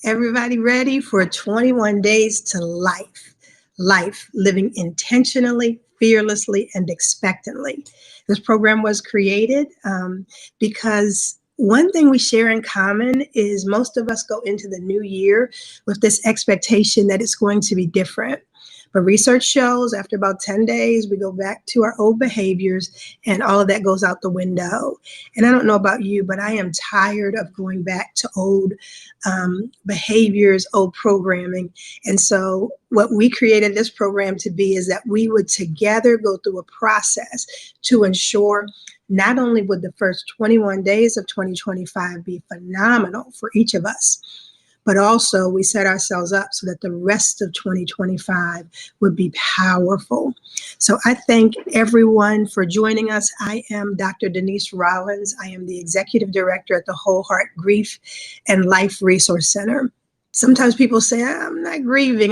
Everybody ready for 21 days to life? Life, living intentionally, fearlessly, and expectantly. This program was created because one thing we share in common is most of us go into the new year with this expectation that it's going to be different. But research shows after about 10 days, we go back to our old behaviors and all of that goes out the window. And I don't know about you, but I am tired of going back to old behaviors, old programming. And so what we created this program to be is that we would together go through a process to ensure not only would the first 21 days of 2025 be phenomenal for each of us, but also we set ourselves up so that the rest of 2025 would be powerful. So I thank everyone for joining us. I am Dr. Denise Rollins. I am the Executive Director at the Whole Heart Grief and Life Resource Center. Sometimes people say, I'm not grieving.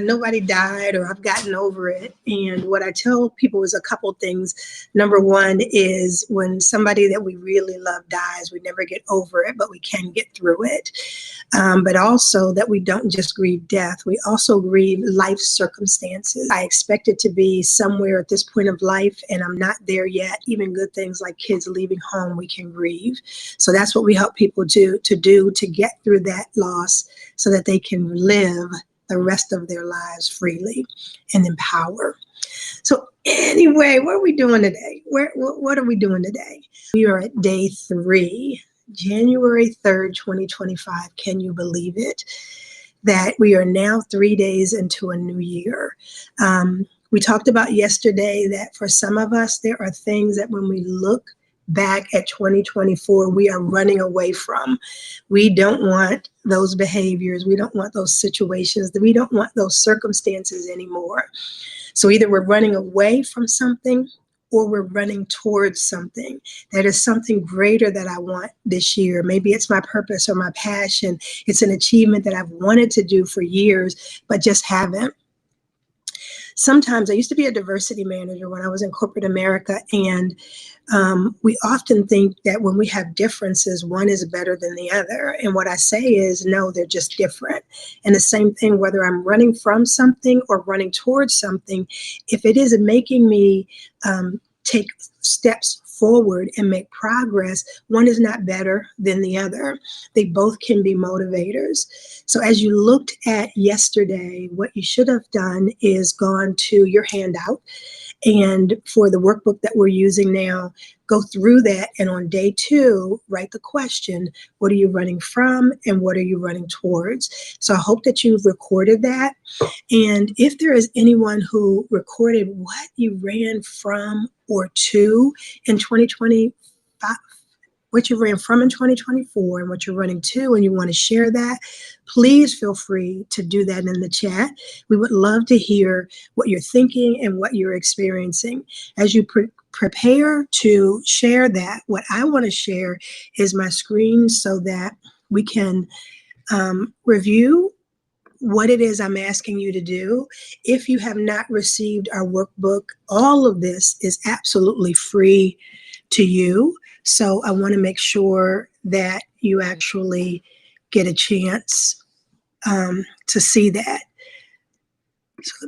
Nobody died or I've gotten over it. And what I tell people is a couple things. Number one is when somebody that we really love dies, we never get over it, but we can get through it. But also that we don't just grieve death, we also grieve life circumstances. I expect it to be somewhere at this point of life, and I'm not there yet. Even good things like kids leaving home, we can grieve. So that's what we help people to get through that loss so that they can live the rest of their lives freely and empower. So anyway, what are we doing today? What are we doing today? We are at day 3. January 3rd, 2025. Can you believe it? That we are now 3 days into a new year. We talked about yesterday that for some of us, there are things that when we look back at 2024, we are running away from. We don't want those behaviors. We don't want those situations. We don't want those circumstances anymore. So either we're running away from something or we're running towards something. That is something greater that I want this year. Maybe it's my purpose or my passion. It's an achievement that I've wanted to do for years, but just haven't. Sometimes I used to be a diversity manager when I was in corporate America, and we often think that when we have differences, one is better than the other. And what I say is, no, they're just different. And the same thing, whether I'm running from something or running towards something, if it is making me take steps forward and make progress, one is not better than the other. They both can be motivators. So as you looked at yesterday, what you should have done is gone to your handout, and for the workbook that we're using now, go through that, and on day 2, write the question, what are you running from and what are you running towards? So I hope that you've recorded that. And if there is anyone who recorded what you ran from or to in 2025, what you ran from in 2024 and what you're running to, and you want to share that, please feel free to do that in the chat. We would love to hear what you're thinking and what you're experiencing. As you prepare to share that, what I want to share is my screen so that we can review what it is I'm asking you to do. If you have not received our workbook, all of this is absolutely free to you. So I want to make sure that you actually get a chance to see that. So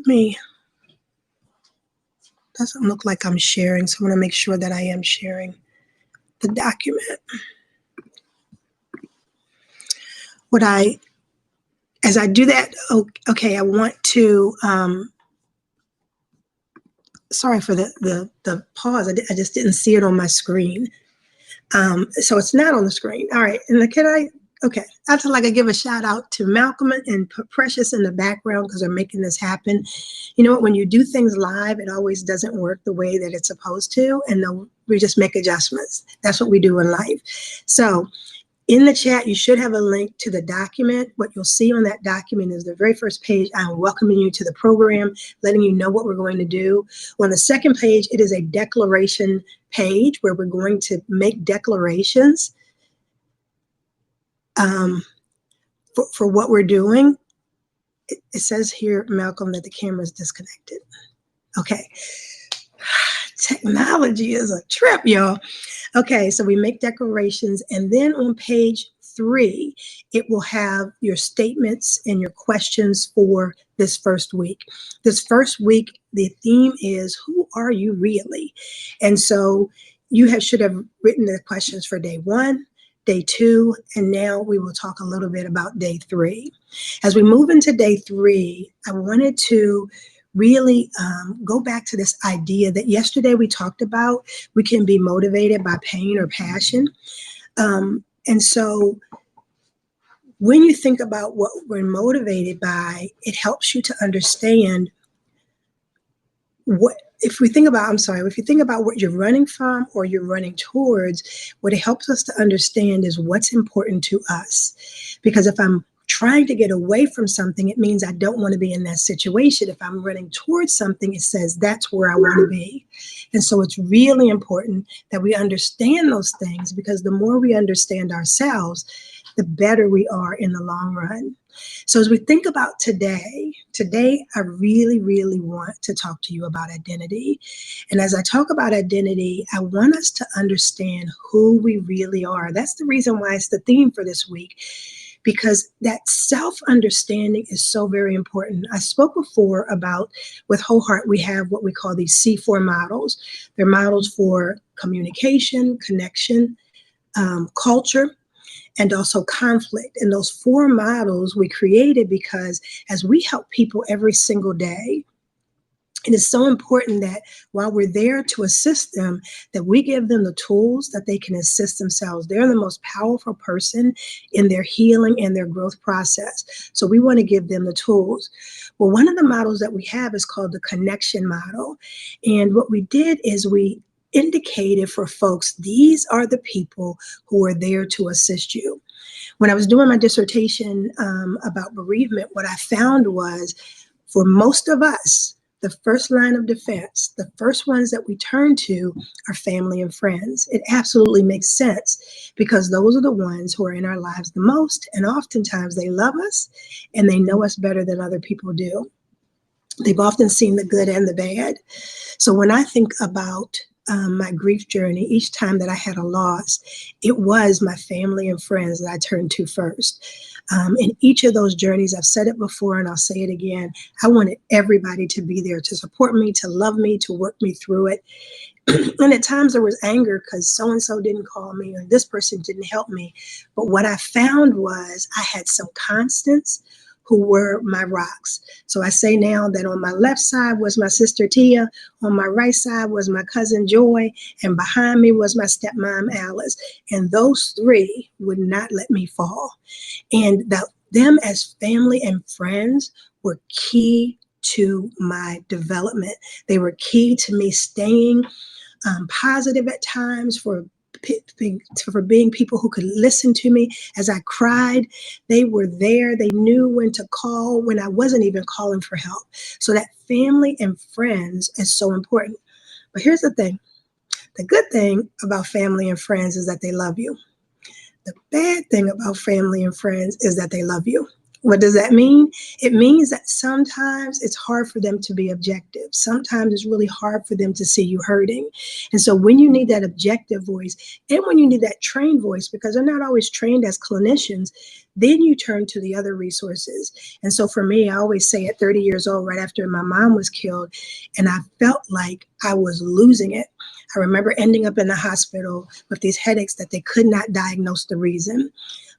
doesn't look like I'm sharing, so I want to make sure that I am sharing the document. As I do that, okay, I want to, sorry for the pause. I just didn't see it on my screen. So it's not on the screen. All right, and okay, I feel like I give a shout out to Malcolm and Precious in the background because they're making this happen. You know what, when you do things live, it always doesn't work the way that it's supposed to, and we just make adjustments. That's what we do in life. So in the chat, you should have a link to the document. What you'll see on that document is the very first page. I'm welcoming you to the program, letting you know what we're going to do. On the second page, it is a declaration page where we're going to make declarations for what we're doing. It says here, Malcolm, that the camera is disconnected. Okay. Technology is a trip, y'all. Okay, so we make declarations, and then on page 3, it will have your statements and your questions for this first week. This first week, the theme is, who are you really? And so should have written the questions for day 1, day 2, and now we will talk a little bit about day 3. As we move into day 3, I wanted to really go back to this idea that yesterday we talked about. We can be motivated by pain or passion. And so when you think about what we're motivated by, it helps you to understand if you think about what you're running from or you're running towards, what it helps us to understand is what's important to us. Because if I'm trying to get away from something, it means I don't want to be in that situation. If I'm running towards something, it says that's where I want to be. And so it's really important that we understand those things, because the more we understand ourselves, the better we are in the long run. So as we think about today, I really, really want to talk to you about identity. And as I talk about identity, I want us to understand who we really are. That's the reason why it's the theme for this week, because that self-understanding is so very important. I spoke before about, with Whole Heart, we have what we call these C4 models. They're models for communication, connection, culture, and also conflict. And those 4 models we created because as we help people every single day, it is so important that while we're there to assist them, that we give them the tools that they can assist themselves. They're the most powerful person in their healing and their growth process. So we want to give them the tools. Well, one of the models that we have is called the connection model. And what we did is we indicated for folks, these are the people who are there to assist you. When I was doing my dissertation about bereavement, what I found was, for most of us, the first line of defense, the first ones that we turn to are family and friends. It absolutely makes sense, because those are the ones who are in our lives the most, and oftentimes they love us and they know us better than other people do. They've often seen the good and the bad. So when I think about my grief journey, each time that I had a loss, it was my family and friends that I turned to first. In each of those journeys, I've said it before and I'll say it again, I wanted everybody to be there to support me, to love me, to work me through it. And at times there was anger because so-and-so didn't call me or this person didn't help me. But what I found was I had some constants who were my rocks. So I say now that on my left side was my sister Tia, on my right side was my cousin Joy, and behind me was my stepmom Alice. And those 3 would not let me fall. And them as family and friends were key to my development. They were key to me staying positive at times, for being people who could listen to me as I cried. They were there. They knew when to call when I wasn't even calling for help. So that family and friends is so important. But here's the thing. The good thing about family and friends is that they love you. The bad thing about family and friends is that they love you. What does that mean? It means that sometimes it's hard for them to be objective. Sometimes it's really hard for them to see you hurting. And so when you need that objective voice, and when you need that trained voice, because they're not always trained as clinicians, then you turn to the other resources. And so for me, I always say at 30 years old, right after my mom was killed, and I felt like I was losing it. I remember ending up in the hospital with these headaches that they could not diagnose the reason.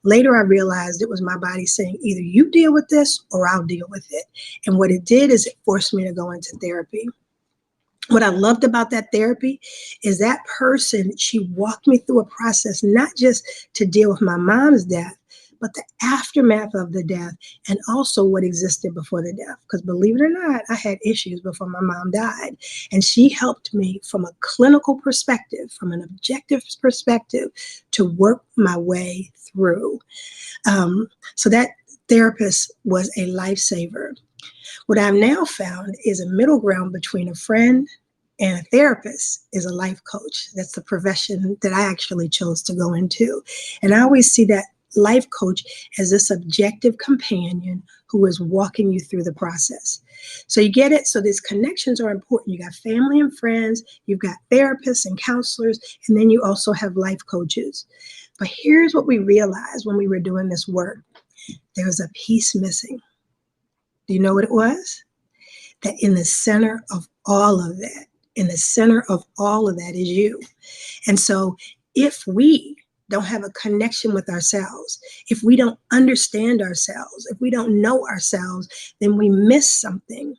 Later, I realized it was my body saying, either you deal with this or I'll deal with it. And what it did is it forced me to go into therapy. What I loved about that therapy is that person, she walked me through a process, not just to deal with my mom's death, but the aftermath of the death and also what existed before the death. Because believe it or not, I had issues before my mom died. And she helped me from a clinical perspective, from an objective perspective, to work my way through. So that therapist was a lifesaver. What I've now found is a middle ground between a friend and a therapist is a life coach. That's the profession that I actually chose to go into. And I always see that life coach as this objective companion who is walking you through the process. So you get it? So these connections are important. You got family and friends, you've got therapists and counselors, and then you also have life coaches. But here's what we realized when we were doing this work. There was a piece missing. Do you know what it was? That in the center of all of that, in the center of all of that is you. And so if we don't have a connection with ourselves, if we don't understand ourselves, if we don't know ourselves, then we miss something.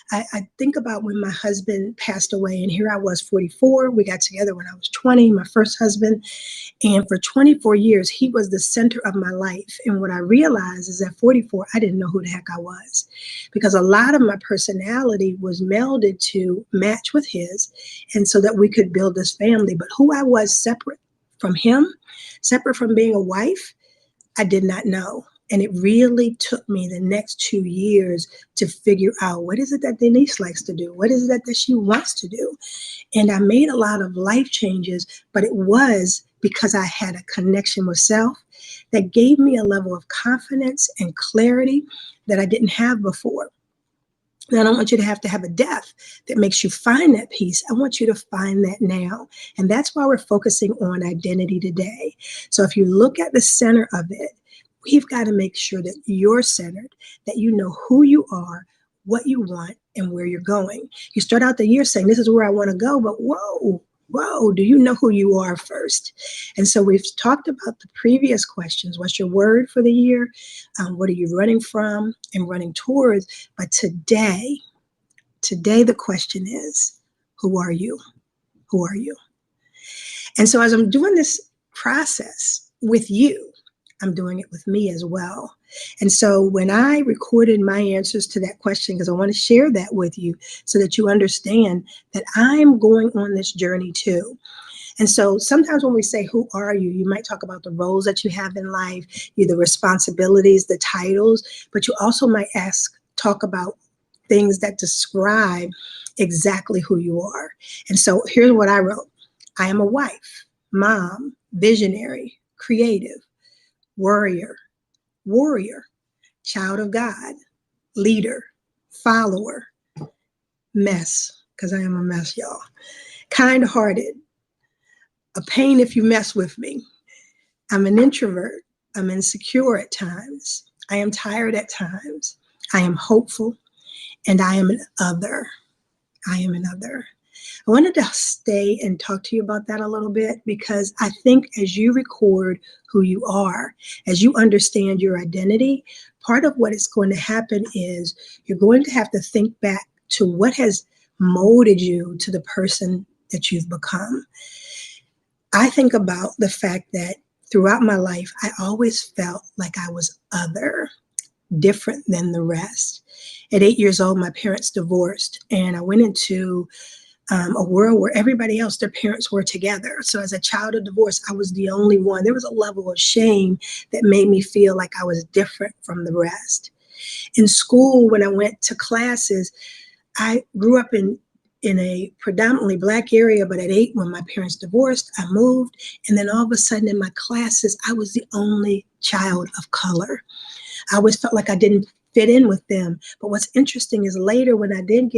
I think about when my husband passed away, and here I was 44. We got together when I was 20, my first husband. And for 24 years, he was the center of my life. And what I realized is at 44, I didn't know who the heck I was, because a lot of my personality was melded to match with his, and so that we could build this family. But who I was separate from him, separate from being a wife, I did not know. And it really took me the next 2 years to figure out, what is it that Denise likes to do? What is it that she wants to do? And I made a lot of life changes, but it was because I had a connection with self that gave me a level of confidence and clarity that I didn't have before. And I don't want you to have a death that makes you find that peace. I want you to find that now. And that's why we're focusing on identity today. So if you look at the center of it, we've got to make sure that you're centered, that you know who you are, what you want, and where you're going. You start out the year saying, this is where I want to go, but whoa, do you know who you are first? And so we've talked about the previous questions. What's your word for the year? What are you running from and running towards? But today the question is, who are you? Who are you? And so as I'm doing this process with you, I'm doing it with me as well. And so when I recorded my answers to that question, because I want to share that with you so that you understand that I'm going on this journey too. And so sometimes when we say, who are you? You might talk about the roles that you have in life, the responsibilities, the titles, but you also might talk about things that describe exactly who you are. And so here's what I wrote. I am a wife, mom, visionary, creative, warrior, child of God, leader, follower, mess, because I am a mess, y'all, kind-hearted, a pain if you mess with me. I'm an introvert. I'm insecure at times. I am tired at times. I am hopeful, and I am an other. I am an other. I wanted to stay and talk to you about that a little bit, because I think as you record who you are, as you understand your identity, part of what is going to happen is you're going to have to think back to what has molded you to the person that you've become. I think about the fact that throughout my life, I always felt like I was other, different than the rest. At 8 years old, my parents divorced, and I went into a world where everybody else, their parents were together. So as a child of divorce, I was the only one. There was a level of shame that made me feel like I was different from the rest. In school, when I went to classes, I grew up in a predominantly Black area, but at 8, when my parents divorced, I moved. And then all of a sudden in my classes, I was the only child of color. I always felt like I didn't fit in with them. But what's interesting is later, when I did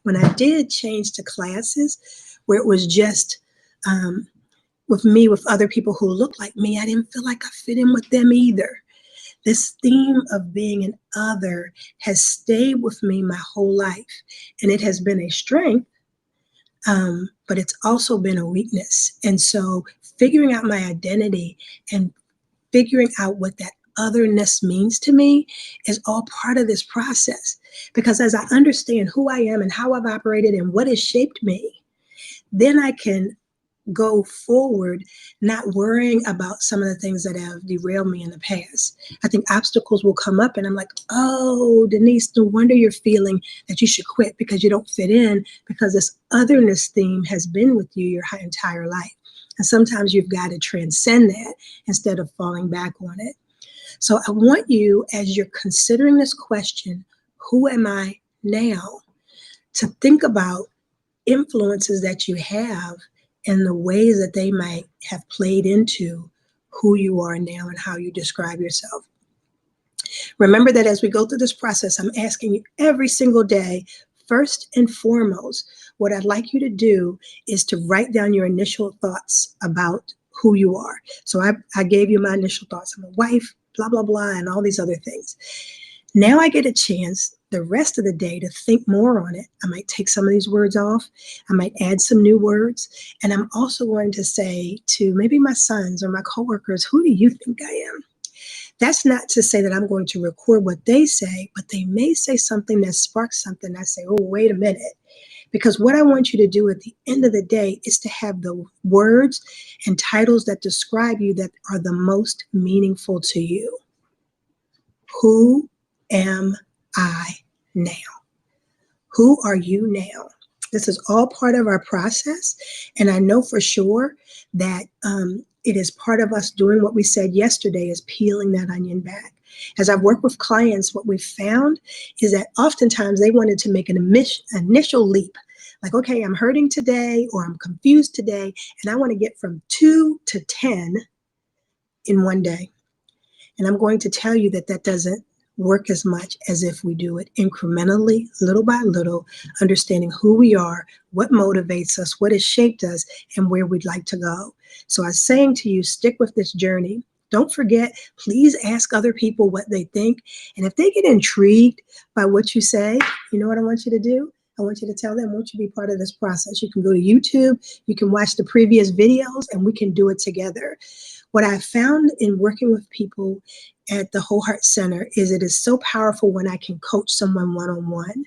when I did change to classes where it was just with me, with other people who looked like me, I didn't feel like I fit in with them either. This theme of being an other has stayed with me my whole life, and it has been a strength, but it's also been a weakness. And so figuring out my identity and figuring out what that otherness means to me is all part of this process. Because as I understand who I am and how I've operated and what has shaped me, then I can go forward, not worrying about some of the things that have derailed me in the past. I think obstacles will come up and I'm like, oh, Denise, no wonder you're feeling that you should quit because you don't fit in, because this otherness theme has been with you your entire life. And sometimes you've got to transcend that instead of falling back on it. So I want you, as you're considering this question, who am I now, to think about influences that you have and the ways that they might have played into who you are now and how you describe yourself. Remember that as we go through this process, I'm asking you every single day, first and foremost, what I'd like you to do is to write down your initial thoughts about who you are. So I gave you my initial thoughts. I'm a wife, blah, blah, blah, and all these other things. Now I get a chance the rest of the day to think more on it. I might take some of these words off. I might add some new words. And I'm also going to say to maybe my sons or my coworkers, who do you think I am? That's not to say that I'm going to record what they say, but they may say something that sparks something. I say, oh, wait a minute. Because what I want you to do at the end of the day is to have the words and titles that describe you that are the most meaningful to you. Who am I now? Who are you now? This is all part of our process. And I know for sure that it is part of us doing what we said yesterday, is peeling that onion back. As I've worked with clients, what we've found is that oftentimes they wanted to make an initial leap. Like, okay, I'm hurting today, or I'm confused today, and I want to get from 2 to 10 in one day. And I'm going to tell you that that doesn't work as much as if we do it incrementally, little by little, understanding who we are, what motivates us, what has shaped us, and where we'd like to go. So I was saying to you, stick with this journey. Don't forget, please ask other people what they think. And if they get intrigued by what you say, you know what I want you to do? I want you to tell them, won't you be part of this process? You can go to YouTube, you can watch the previous videos, and we can do it together. What I found in working with people at the Whole Heart Center is it is so powerful when I can coach someone one-on-one.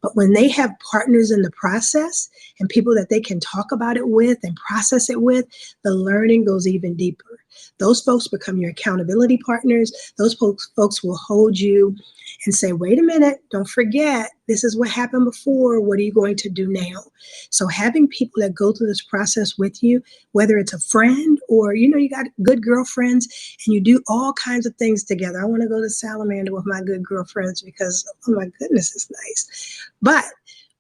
But when they have partners in the process and people that they can talk about it with and process it with, the learning goes even deeper. Those folks become your accountability partners. Those folks will hold you and say, wait a minute, don't forget, this is what happened before. What are you going to do now? So having people that go through this process with you, whether it's a friend or, you got good girlfriends and you do all kinds of things together. I want to go to Salamander with my good girlfriends because, oh my goodness, it's nice. But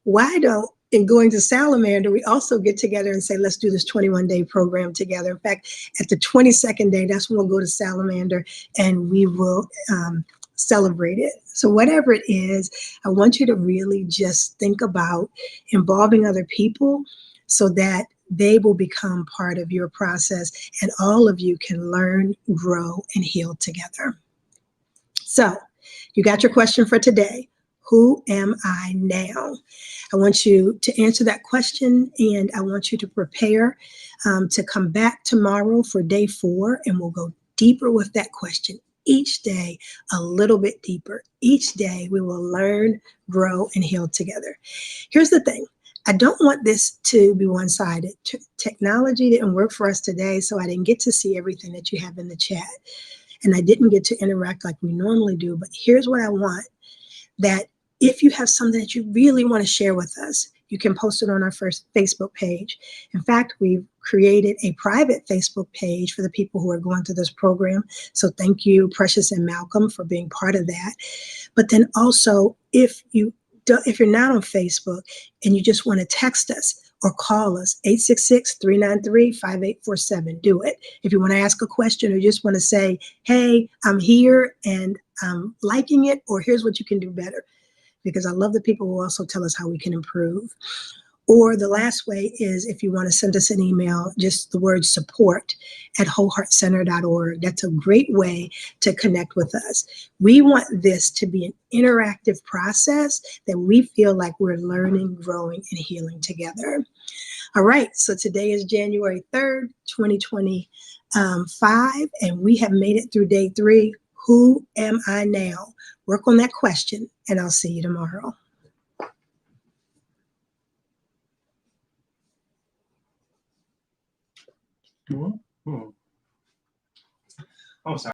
why don't, in going to Salamander, we also get together and say, let's do this 21-day program together. In fact, at the 22nd day, that's when we'll go to Salamander and we will celebrate it. So whatever it is, I want you to really just think about involving other people so that they will become part of your process and all of you can learn, grow, and heal together. So you got your question for today. Who am I now? I want you to answer that question, and I want you to prepare to come back tomorrow for day 4, and we'll go deeper with that question. Each day, a little bit deeper. Each day, we will learn, grow, and heal together. Here's the thing. I don't want this to be one-sided. Technology didn't work for us today, so I didn't get to see everything that you have in the chat. And I didn't get to interact like we normally do. But here's what I want, that if you have something that you really want to share with us, you can post it on our first Facebook page. In fact, we've created a private Facebook page for the people who are going through this program. So thank you, Precious and Malcolm, for being part of that. But then also, if you're not on Facebook and you just want to text us or call us, 866-393-5847, do it. If you want to ask a question or just want to say, hey, I'm here and I'm liking it, or here's what you can do better. Because I love the people who also tell us how we can improve. Or the last way is if you want to send us an email, just the word support@wholeheartcenter.org. That's a great way to connect with us. We want this to be an interactive process that we feel like we're learning, growing, and healing together. All right, so today is January 3rd, 2025, and we have made it through day 3. Who am I now? Work on that question, and I'll see you tomorrow. Oh, sorry.